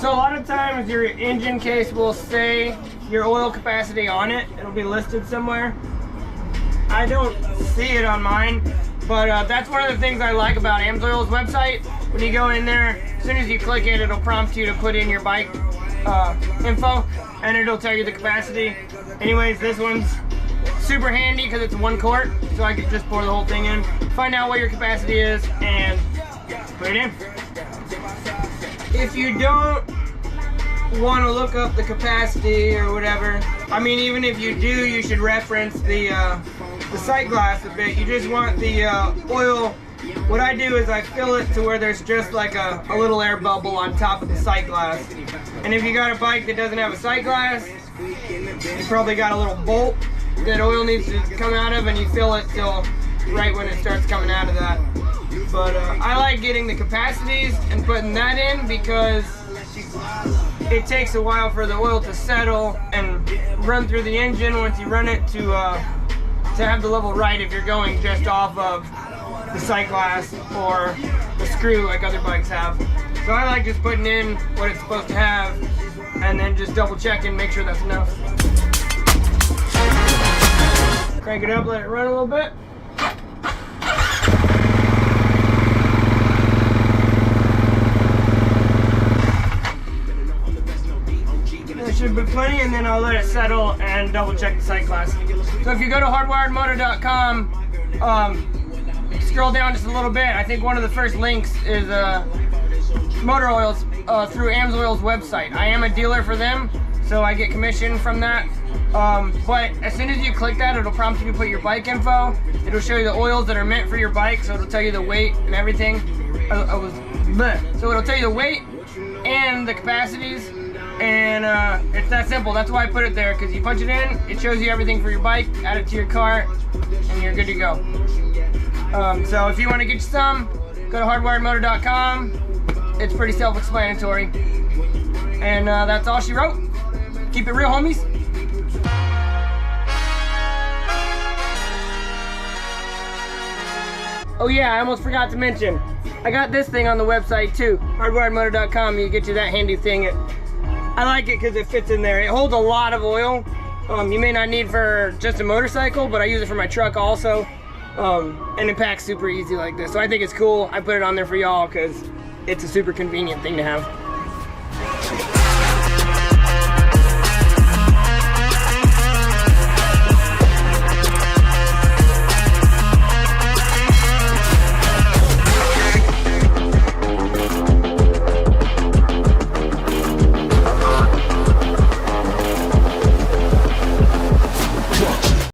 So a lot of times your engine case will say your oil capacity on it. It'll be listed somewhere. I don't see it on mine, but that's one of the things I like about AMSOIL's website. When you go in there, as soon as you click it, it'll prompt you to put in your bike info, and it'll tell you the capacity. Anyways, this one's super handy because it's 1 quart, so I can just pour the whole thing in, find out what your capacity is, and put it in. If you don't want to look up the capacity or whatever, I mean, even if you do, you should reference the sight glass a bit. You just want the oil. What I do is I fill it to where there's just like a little air bubble on top of the sight glass. And if you got a bike that doesn't have a sight glass, you probably got a little bolt that oil needs to come out of, and you fill it till right when it starts coming out of that. But I like getting the capacities and putting that in because it takes a while for the oil to settle and run through the engine once you run it to have the level right if you're going just off of the sight glass or the screw like other bikes have. So I like just putting in what it's supposed to have and then just double check and make sure that's enough. Crank it up, let it run a little bit. There should be plenty, and then I'll let it settle and double check the sight glass. So if you go to hardwiredmoto.com, scroll down just a little bit. I think one of the first links is motor oils through AMSOIL's website. I am a dealer for them, so I get commission from that. But as soon as you click that, it'll prompt you to put your bike info. It'll show you the oils that are meant for your bike, so it'll tell you the weight and everything. So it'll tell you the weight and the capacities, and it's that simple. That's why I put it there, because you punch it in, it shows you everything for your bike, add it to your cart, and you're good to go. So if you want to get you some, go to hardwiredmoto.com. It's pretty self-explanatory. And that's all she wrote. Keep it real, homies. Oh yeah, I almost forgot to mention, I got this thing on the website too, hardwiredmoto.com. You get you that handy thing. I like it because it fits in there. It holds a lot of oil. You may not need for just a motorcycle, but I use it for my truck also. And it packs super easy like this. So I think it's cool. I put it on there for y'all because it's a super convenient thing to have.